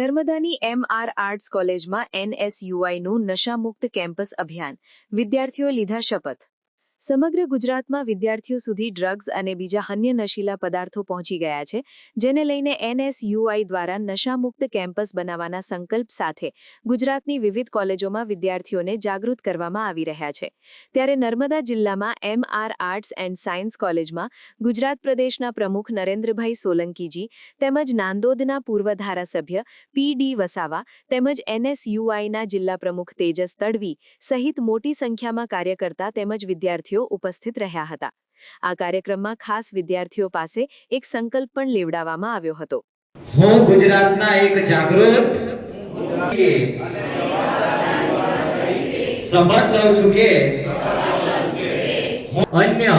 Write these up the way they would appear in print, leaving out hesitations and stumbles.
નર્મદાની MR arts કોલેજમાં NSUIનું નશામુક્ત campus અભિયાન વિદ્યાર્થીઓ લીધા શપથ। સમગ્ર ગુજરાતમાં વિદ્યાર્થીઓ સુધી ડ્રગ્સ અને બીજા અન્ય નશીલા પદાર્થો પહોંચી ગયા છે, જેને લઈને NSUI દ્વારા નશામુક્ત કેમ્પસ બનાવવાના સંકલ્પ સાથે ગુજરાતની વિવિધ કોલેજોમાં વિદ્યાર્થીઓને જાગૃત કરવામાં આવી રહ્યા છે। ત્યારે નર્મદા જિલ્લામાં MR આર્ટ્સ એન્ડ સાયન્સ કોલેજમાં ગુજરાત પ્રદેશના પ્રમુખ નરેન્દ્રભાઈ સોલંકીજી તેમજ નાંદોદના પૂર્વ ધારાસભ્ય PD વસાવા તેમજ NSUIના જિલ્લા પ્રમુખ તેજસ તડવી સહિત મોટી સંખ્યામાં કાર્યકર્તા તેમજ વિદ્યાર્થીઓ ઉપસ્થિત રહ્યા હતા। આ કાર્યક્રમમાં ખાસ વિદ્યાર્થીઓ પાસે એક સંકલ્પ પણ લેવડાવવામાં આવ્યો હતો। હું ગુજરાતના એક જાગૃત શપથ લઉં છું કે અન્ય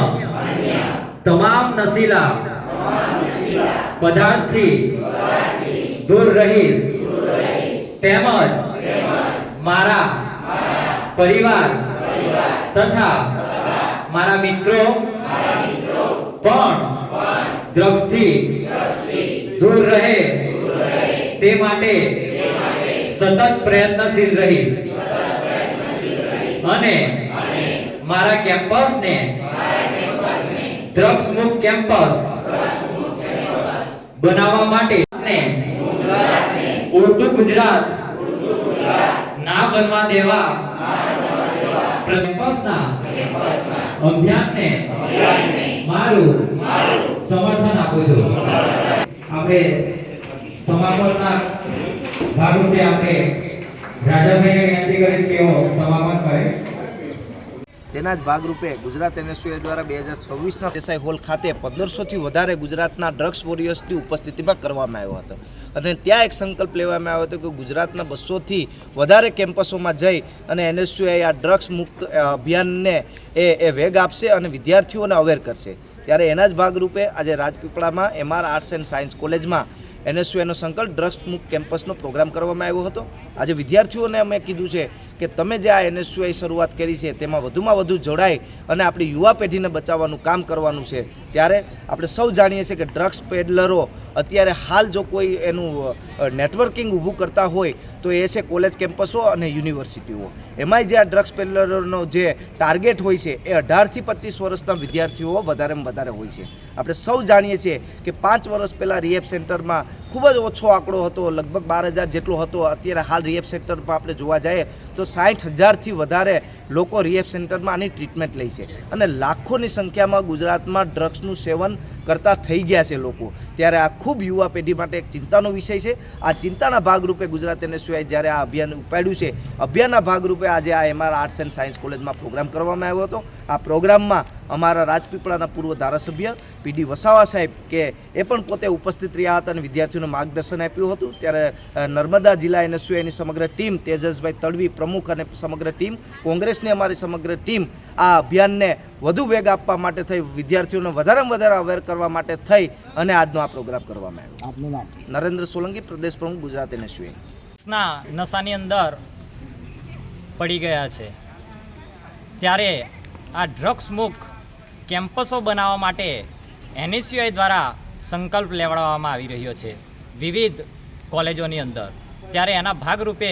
તમામ નશીલા પદાર્થથી દૂર રહીશ તેમજ મારા પરિવાર તથા મારા મિત્રો પણ ડ્રગ્સથી દૂર રહે તે માટે સતત પ્રયત્નશીલ રહીશ અને મારા કેમ્પસને ડ્રગ્સ મુક્ત કેમ્પસ બનાવવા માટે ઉડતું ગુજરાત ના બનવા દેવા કેમ્પસના અભિયાનને મારું સમર્થન આપું છું। આપણે સમાપનના ભાગરૂપે આપણે રાજાભાઈને વિનંતી કરીશ કે તેઓ સમાપન કરે। તેના જ ભાગરૂપે ગુજરાત NSUI દ્વારા 2026ના દેસાઈ હોલ ખાતે 1500થી વધારે ગુજરાતના ડ્રગ્સ વોરિયર્સની ઉપસ્થિતિમાં કરવામાં આવ્યો હતો અને ત્યાં એક સંકલ્પ લેવામાં આવ્યો હતો કે ગુજરાતના 200થી વધારે કેમ્પસોમાં જઈ અને NSUI આ ડ્રગ્સ મુક્ત અભિયાનને એ વેગ આપશે અને વિદ્યાર્થીઓને અવેર કરશે। ત્યારે એના જ ભાગરૂપે આજે રાજપીપળામાં MR આર્ટ્સ એન્ડ સાયન્સ કોલેજમાં NSUIનો સંકલ્પ ડ્રગ્સ મુક્ત કેમ્પસનો પ્રોગ્રામ કરવામાં આવ્યો હતો। આજે વિદ્યાર્થીઓને અમે કીધું છે કે તમે જે આ NSUI શરૂઆત કરી છે તેમાં વધુમાં વધુ જોડાઈ અને આપણી યુવા પેઢીને બચાવવાનું કામ કરવાનું છે। ત્યારે આપણે સૌ જાણીએ છીએ કે ડ્રગ્સ પેડલરો અત્યારે હાલ જો કોઈ એનું નેટવર્કિંગ ઊભું કરતા હોય તો એ છે કોલેજ કેમ્પસો અને યુનિવર્સિટીઓ। એમાંય જે આ ડ્રગ્સ પેડલરોનો જે ટાર્ગેટ હોય છે એ 18થી 25 વર્ષના વિદ્યાર્થીઓ વધારેમાં વધારે હોય છે। આપણે સૌ જાણીએ છીએ કે 5 વર્ષ પહેલાં રિહેબ સેન્ટરમાં ખૂબ જ ઓછો આંકડો હતો, લગભગ 12,000 જેટલો હતો। અત્યારે હાલ રિહેબ સેન્ટરમાં આપણે જોવા જઈએ તો 60,000થી વધારે લોકો રિહેબ સેન્ટરમાં આની ટ્રીટમેન્ટ લે છે અને લાખોની સંખ્યામાં ગુજરાતમાં ડ્રગ્સનું સેવન કરતા થઈ ગયા છે લોકો। ત્યારે આ ખૂબ યુવા પેઢી માટે એક ચિંતાનો વિષય છે। આ ચિંતાના ભાગરૂપે ગુજરાત NSUI જ્યારે આ અભિયાન ઉપાડ્યું છે, અભિયાનના ભાગરૂપે આજે આ MR આર્ટ્સ એન્ડ સાયન્સ કોલેજમાં પ્રોગ્રામ કરવામાં આવ્યો હતો। આ પ્રોગ્રામમાં અમારા રાજપીપળાના પૂર્વ ધારાસભ્ય PD વસાવા સાહેબ કે એ પણ પોતે ઉપસ્થિત રહ્યા હતા અને વિદ્યાર્થીઓને માર્ગદર્શન આપ્યું હતું। ત્યારે નર્મદા જિલ્લા NSUIની સમગ્ર ટીમ, તેજસભાઈ તડવી પ્રમુખ અને સમગ્ર ટીમ, કોંગ્રેસની અમારી સમગ્ર ટીમ આ અભિયાનને વધુ વેગ આપવા માટે થઈ, વિદ્યાર્થીઓને વધારેમાં વધારે અવેર કરવા માટે થઈ અને આજનો આ પ્રોગ્રામ કરવામાં આવ્યો। આપનું નામ? નરેન્દ્ર સોલંકી, પ્રદેશ પ્રમુખ, ગુજરાત NSUI। નશાની અંદર પડી ગયા છે ત્યારે આ ડ્રગ્સ મુક્ત કેમ્પસો બનાવવા માટે NSUI દ્વારા સંકલ્પ લેવડાવવામાં આવી રહ્યો છે વિવિધ કોલેજોની અંદર। ત્યારે એના ભાગરૂપે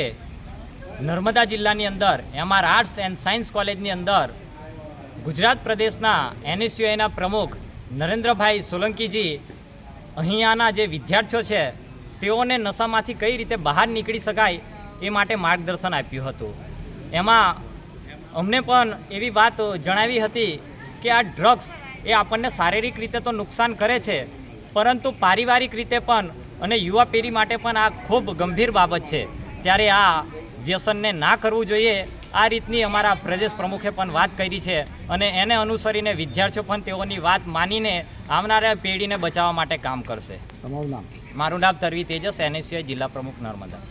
નર્મદા જિલ્લાની અંદર MR આર્ટ્સ એન્ડ સાયન્સ કોલેજની અંદર ગુજરાત પ્રદેશના NSUIના પ્રમુખ નરેન્દ્રભાઈ સોલંકીજી અહીંયાના જે વિદ્યાર્થીઓ છે તેઓને નશામાંથી કઈ રીતે બહાર નીકળી શકાય એ માટે માર્ગદર્શન આપ્યું હતું। એમાં અમને પણ એવી વાત જણાવી હતી કે આ ડ્રગ્સ એ આપણને શારીરિક રીતે તો નુકસાન કરે છે, પરંતુ પારિવારિક રીતે પણ અને યુવા પેઢી માટે પણ આ ખૂબ ગંભીર બાબત છે। ત્યારે આ વ્યસનને ના કરવું જોઈએ આ રીતની અમારા પ્રદેશ પ્રમુખે પણ વાત કરી છે અને એને અનુસરીને વિદ્યાર્થીઓ પણ તેઓની વાત માનીને આવનારા પેઢીને બચાવવા માટે કામ કરશે। તમારું નામ? મારું નામ તરવી તેજસ, NSUI જિલ્લા પ્રમુખ નર્મદા।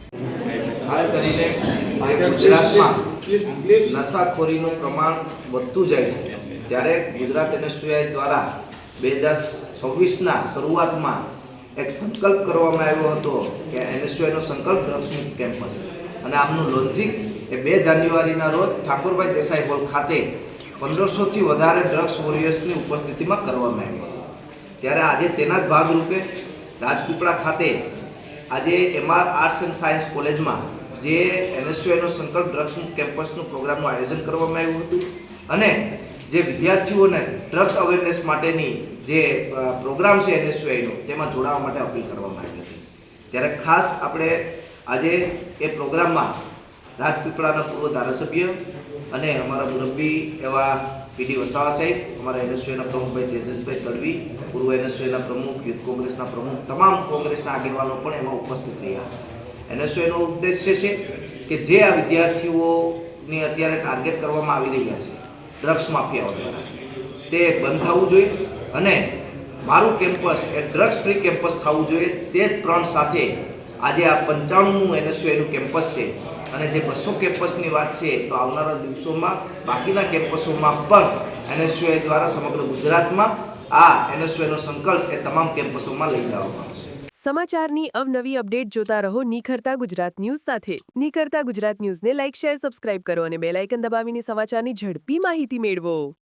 ખાસ કરીને ગુજરાતમાં નશાખોરીનું પ્રમાણ વધતું જાય છે ત્યારે ગુજરાત NSUI દ્વારા 2026ના શરૂઆતમાં એક સંકલ્પ કરવામાં આવ્યો હતો કે NSUIનો સંકલ્પ ડ્રગ્સ મુક્ત કેમ્પસ અને આમનું લોન્ચિંગ એ 2 જાન્યુઆરીના રોજ ઠાકોરભાઈ દેસાઈ હોલ ખાતે 1500થી વધારે ડ્રગ્સ વોરિયર્સની ઉપસ્થિતિમાં કરવામાં આવ્યું। ત્યારે આજે તેના જ ભાગરૂપે રાજપીપળા ખાતે આજે MR આર્ટ્સ એન્ડ સાયન્સ કોલેજમાં જે NSUIનો સંકલ્પ ડ્રગ્સ મુક્ત કેમ્પસનું પ્રોગ્રામનું આયોજન કરવામાં આવ્યું હતું અને જે વિદ્યાર્થીઓને ડ્રગ્સ અવેરનેસ માટેની જે પ્રોગ્રામ છે NSUIનો તેમાં જોડાવા માટે અપીલ કરવામાં આવી હતી. ત્યારે ખાસ આપણે આજે એ પ્રોગ્રામમાં રાજપીપળાના પૂર્વ ધારાસભ્ય અને અમારા મુરબ્બી એવા PD વસાવા સાહેબ, અમારા NSUIના પ્રમુખભાઈ તેજસભાઈ તડવી, પૂર્વ NSUIના પ્રમુખ, યુથ કોંગ્રેસના પ્રમુખ, તમામ કોંગ્રેસના આગેવાનો પણ એમાં ઉપસ્થિત રહ્યા. NSUIનો ઉદ્દેશ્ય છે કે જે આ વિદ્યાર્થીઓની અત્યારે ટાર્ગેટ કરવામાં આવી રહ્યા છે ડ્રગ્સ માફિયાઓ દ્વારા, તે બંધ થવું જોઈએ અને મારું કેમ્પસ એ ડ્રગ્સ ફ્રી કેમ્પસ થવું જોઈએ. તે જ પ્રણ સાથે આજે આ 95મું NSUIનું કેમ્પસ છે અને જે 200 કેમ્પસની વાત છે તો આવનારા દિવસોમાં બાકીના કેમ્પસોમાં પણ NSUI દ્વારા સમગ્ર ગુજરાતમાં આ NSUIનો સંકલ્પ એ તમામ કેમ્પસોમાં લઈ જવામાં આવશે. સમાચારની અવનવી અપડેટ જોતા રહો નિખરતા ગુજરાત ન્યૂઝ સાથે. નિખરતા ગુજરાત ન્યૂઝને લાઇક, શેર, સબસ્ક્રાઇબ કરો અને બેલ આઇકન દબાવીને સમાચારની ઝડપી માહિતી મેળવો.